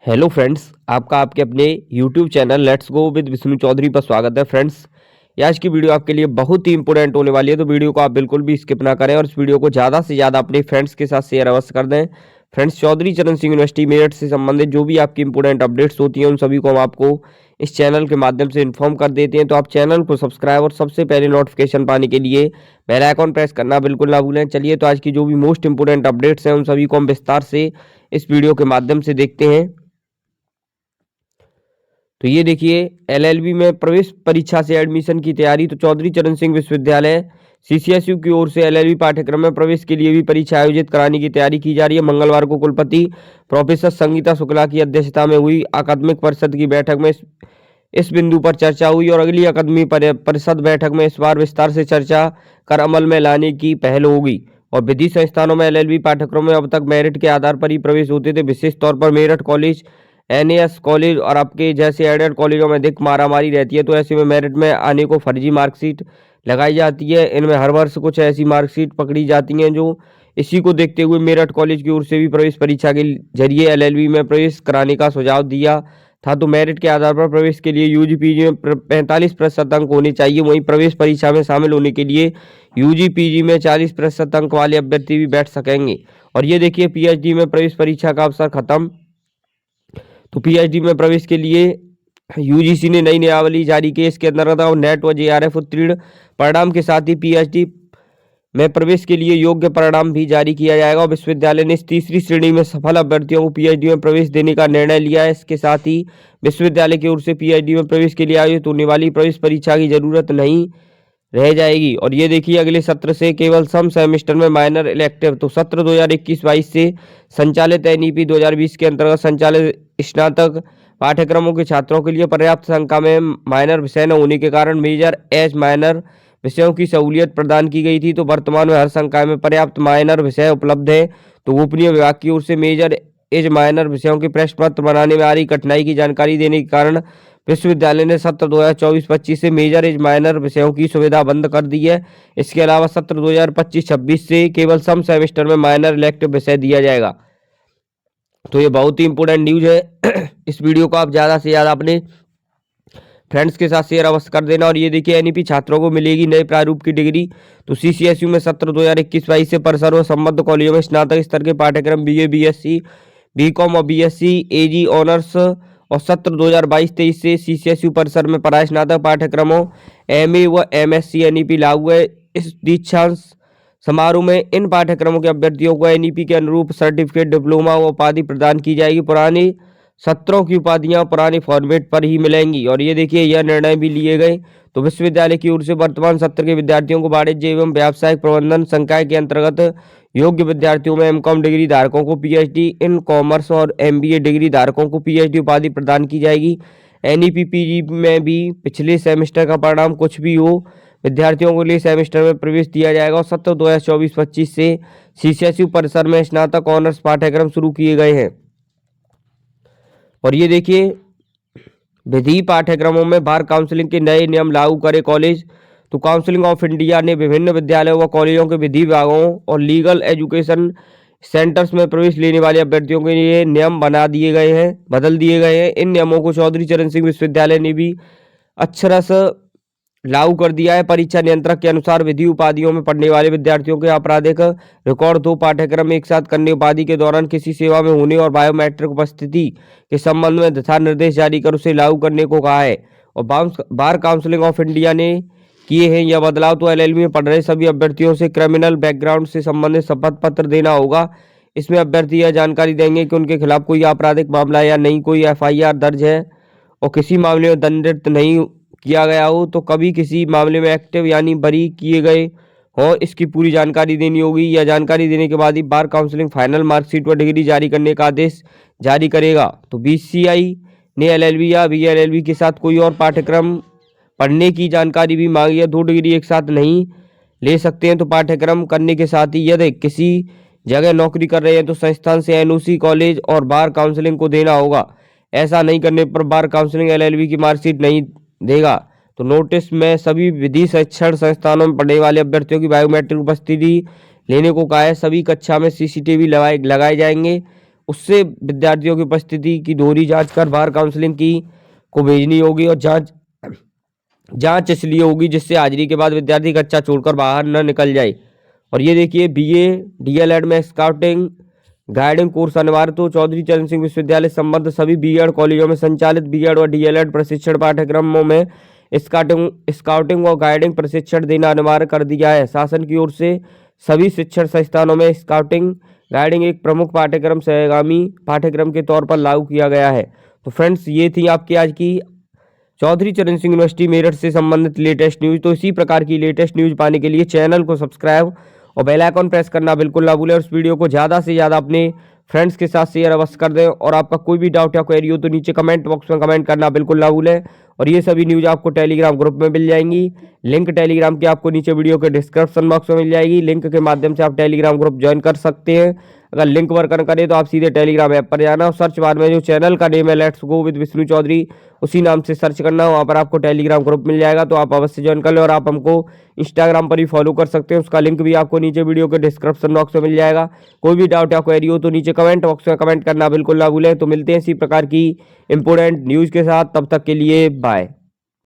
Hello friends, आपका आपके अपने YouTube channel let's go with Vishnu Chaudhary पर स्वागत है। फ्रेंड्स, ये आज की वीडियो आपके लिए बहुत ही इंपॉर्टेंट होने वाली है, तो वीडियो को आप बिल्कुल भी स्किप ना करें और इस वीडियो को ज़्यादा से ज़्यादा अपने फ्रेंड्स के साथ शेयर अवश्य कर दें। फ्रेंड्स, चौधरी चरण सिंह यूनिवर्सिटी मेरठ से संबंधित जो भी आपकी इंपॉर्टेंट अपडेट्स होती हैं उन सभी को हम आपको इस चैनल के माध्यम से इन्फॉर्म कर देते हैं। तो आप चैनल को सब्सक्राइब और सबसे पहले नोटिफिकेशन पाने के लिए बेल आइकॉन प्रेस करना बिल्कुल ना भूलें। चलिए, तो आज की जो भी मोस्ट इंपॉर्टेंट अपडेट्स हैं उन सभी को हम विस्तार से इस वीडियो के माध्यम से देखते हैं। तो ये देखिए, एलएलबी में प्रवेश परीक्षा से एडमिशन की तैयारी। तो चौधरी चरण सिंह विश्वविद्यालय सीसीएसयू की ओर से एलएलबी पाठ्यक्रम में प्रवेश के लिए भी परीक्षा आयोजित कराने की तैयारी की जा रही है। मंगलवार को कुलपति प्रोफेसर संगीता शुक्ला की अध्यक्षता में हुई अकादमिक परिषद की बैठक में इस बिंदु पर चर्चा हुई और अगली अकादमिक परिषद बैठक में इस बार विस्तार से चर्चा कर अमल में लाने की पहल होगी। और विधि संस्थानों में एलएलबी पाठ्यक्रम में अब तक मेरिट के आधार पर ही प्रवेश होते थे। विशेष तौर पर मेरठ कॉलेज, एनएएस कॉलेज और आपके जैसे एडेड कॉलेजों में अधिक मारामारी रहती है, तो ऐसे में मेरिट में आने को फर्जी मार्कशीट लगाई जाती है। इनमें हर वर्ष कुछ ऐसी मार्कशीट पकड़ी जाती हैं जो इसी को देखते हुए मेरठ कॉलेज की ओर से भी प्रवेश परीक्षा के जरिए एलएलबी में प्रवेश कराने का सुझाव दिया था। तो मेरिट के आधार पर प्रवेश के लिए यूजी पीजी में 45% अंक होने चाहिए। वहीं प्रवेश परीक्षा में शामिल होने के लिए यूजी पीजी में 40% अंक वाले अभ्यर्थी भी बैठ सकेंगे। और ये देखिए, पीएचडी में प्रवेश परीक्षा का अवसर खत्म। तो पीएचडी में प्रवेश के लिए यूजीसी ने नई नियमावली जारी की। इसके अंतर्गत नेट व जेआरएफ उत्तीर्ण परिणाम के साथ ही पीएचडी में प्रवेश के लिए योग्य परिणाम भी जारी किया जाएगा। और विश्वविद्यालय ने इस तीसरी श्रेणी में सफल अभ्यर्थियों को पीएचडी में प्रवेश देने का निर्णय लिया है। इसके साथ ही विश्वविद्यालय की ओर से पीएचडी में प्रवेश के लिए आयोजित होने वाली प्रवेश परीक्षा की जरूरत नहीं रह जाएगी। और ये देखिए, अगले सत्र से केवल सम सेमेस्टर में माइनर इलेक्टिव, तो सत्र 2021-22 से संचालित एनईपी 2020 के अंतर्गत संचालित स्नातक पाठ्यक्रमों के छात्रों के लिए पर्याप्त संख्या में माइनर विषय न होने के कारण मेजर एज माइनर विषयों की सहूलियत प्रदान की गई थी। तो वर्तमान में हर संकाय में पर्याप्त माइनर विषय उपलब्ध है। तो गोपनीय विभाग की ओर से मेजर एज माइनर विषयों के प्रश्न पत्र बनाने में आ रही कठिनाई की जानकारी देने के कारण विश्वविद्यालय ने सत्र 2024-25 से मेजर एज माइनर विषयों की सुविधा बंद कर दी है। इसके अलावा सत्र 2025-26 से केवल सम सेमेस्टर में माइनर इलेक्टिव विषय दिया जाएगा। तो ये बहुत ही इंपॉर्टेंट न्यूज है। इस वीडियो को आप ज़्यादा से ज़्यादा अपने फ्रेंड्स के साथ शेयर अवश्य कर देना। और ये देखिए, एनईपी छात्रों को मिलेगी नए प्रारूप की डिग्री। तो सीसीएसयू में सत्र 2021-22 से परिसर व संबद्ध कॉलेजों में स्नातक स्तर के पाठ्यक्रम बीए, बीएससी, बीकॉम और बीएससी एजी ऑनर्स और सत्र 2022-23 से सीसीएसयू परिसर में पढ़ाए स्नातक पाठ्यक्रमों एमए व एमएससी एनईपी लागू है। इस दीक्षांत समारोह में इन पाठ्यक्रमों के अभ्यर्थियों को एनईपी के अनुरूप सर्टिफिकेट, डिप्लोमा व उपाधि प्रदान की जाएगी। पुरानी सत्रों की उपाधियां पुराने फॉर्मेट पर ही मिलेंगी। और ये देखिए, यह निर्णय भी लिए गए। तो विश्वविद्यालय की ओर से वर्तमान सत्र के विद्यार्थियों को वाणिज्य एवं व्यावसायिक प्रबंधन संकाय के अंतर्गत योग्य विद्यार्थियों में एमकॉम डिग्री धारकों को पीएचडी इन कॉमर्स और एमबीए डिग्री धारकों को पीएचडी उपाधि प्रदान की जाएगी। एनईपी पीजी में भी पिछले सेमेस्टर का परिणाम कुछ भी हो, विद्यार्थियों के लिए सेमेस्टर में प्रवेश दिया जाएगा। और सत्र 2024-25 से सीसीएसयू परिसर में स्नातक ऑनर्स पाठ्यक्रम शुरू किए गए हैं। और ये देखिए, विधि पाठ्यक्रमों में बार काउंसलिंग के नए नियम लागू करे कॉलेज। तो काउंसलिंग ऑफ इंडिया ने विभिन्न विद्यालयों व कॉलेजों के विधि विभागों और लीगल एजुकेशन सेंटर्स में प्रवेश लेने वाले अभ्यर्थियों के लिए नियम बदल दिए गए हैं। इन नियमों को चौधरी चरण सिंह विश्वविद्यालय ने भी अक्षरश लागू कर दिया है। परीक्षा नियंत्रक के अनुसार विधि उपाधियों में पढ़ने वाले विद्यार्थियों के आपराधिक रिकॉर्ड 2 पाठ्यक्रम एक साथ करने, उपाधि के दौरान किसी सेवा में होने और बायोमेट्रिक उपस्थिति के संबंध में दिशा निर्देश जारी कर उसे लागू करने को कहा है। और बार काउंसिल ऑफ इंडिया ने किए हैं यह बदलाव। तो एलएलबी में पढ़ रहे सभी अभ्यर्थियों से क्रिमिनल बैकग्राउंड से संबंधित शपथ पत्र देना होगा। इसमें अभ्यर्थी यह जानकारी देंगे कि उनके खिलाफ कोई आपराधिक मामला या नहीं कोई एफआईआर दर्ज है और किसी मामले में दंडित नहीं किया गया हो, तो कभी किसी मामले में एक्टिव यानी बरी किए गए हो, इसकी पूरी जानकारी देनी होगी। यह जानकारी देने के बाद ही बार काउंसलिंग फाइनल मार्कशीट व डिग्री जारी करने का आदेश जारी करेगा। तो बीसीआई ने एलएलबी या बीएलएलबी के साथ कोई और पाठ्यक्रम पढ़ने की जानकारी भी मांगी है। 2 डिग्री एक साथ नहीं ले सकते हैं। तो पाठ्यक्रम करने के साथ ही यदि किसी जगह नौकरी कर रहे हैं तो संस्थान से एनओसी कॉलेज और बार काउंसलिंग को देना होगा। ऐसा नहीं करने पर बार काउंसलिंग एलएलबी की मार्कशीट नहीं देगा। तो नोटिस में सभी विधि शिक्षण संस्थानों में पढ़ने वाले अभ्यर्थियों की बायोमेट्रिक उपस्थिति लेने को कहा है। सभी कक्षा में सीसीटीवी लगाए जाएंगे उससे विद्यार्थियों की उपस्थिति की दोहरी जांच कर बाहर काउंसलिंग की को भेजनी होगी और जांच इसलिए होगी जिससे हाजिरी के बाद विद्यार्थी कक्षा छोड़कर बाहर न निकल जाए। और ये देखिए बीए डीएलएड में स्काउटिंग गाइडिंग कोर्स अनिवार्य। तो चौधरी चरण सिंह विश्वविद्यालय संबद्ध सभी बीएड कॉलेजों में संचालित बीएड और डीएलएड प्रशिक्षण पाठ्यक्रमों में स्काउटिंग और गाइडिंग प्रशिक्षण देना अनिवार्य कर दिया है। शासन की ओर से सभी शिक्षण संस्थानों में स्काउटिंग गाइडिंग एक प्रमुख पाठ्यक्रम सहगामी पाठ्यक्रम के तौर पर लागू किया गया है। तो फ्रेंड्स ये थी आपकी आज की चौधरी चरण सिंह यूनिवर्सिटी मेरठ से संबंधित लेटेस्ट न्यूज। तो इसी प्रकार की लेटेस्ट न्यूज पाने के लिए चैनल को सब्सक्राइब और बेल आइकॉन प्रेस करना बिल्कुल ना भूलें। और इस वीडियो को ज़्यादा से ज़्यादा अपने फ्रेंड्स के साथ शेयर अवश्य कर दें। और आपका कोई भी डाउट या क्वेरी हो तो नीचे कमेंट बॉक्स में कमेंट करना बिल्कुल ना भूलें। और ये सभी न्यूज आपको टेलीग्राम ग्रुप में मिल जाएंगी। लिंक टेलीग्राम की आपको नीचे वीडियो के डिस्क्रिप्शन बॉक्स में मिल जाएगी। लिंक के माध्यम से आप टेलीग्राम ग्रुप ज्वाइन कर सकते हैं। अगर लिंक वर्क न करे तो आप सीधे टेलीग्राम ऐप पर जाना और सर्च बार में जो चैनल का नेम है let's go with Vishnu Chaudhary उसी नाम से सर्च करना, वहाँ पर आपको टेलीग्राम ग्रुप मिल जाएगा। तो आप अवश्य ज्वाइन कर लें। और आप हमको इंस्टाग्राम पर भी फॉलो कर सकते हैं, उसका लिंक भी आपको नीचे वीडियो के डिस्क्रिप्शन बॉक्स में मिल जाएगा। कोई भी डाउट या क्वेरी हो तो नीचे कमेंट बॉक्स में कमेंट करना बिल्कुल ना भूलें। तो मिलते हैं इसी प्रकार की इंपोर्टेंट न्यूज़ के साथ, तब तक के लिए बाय।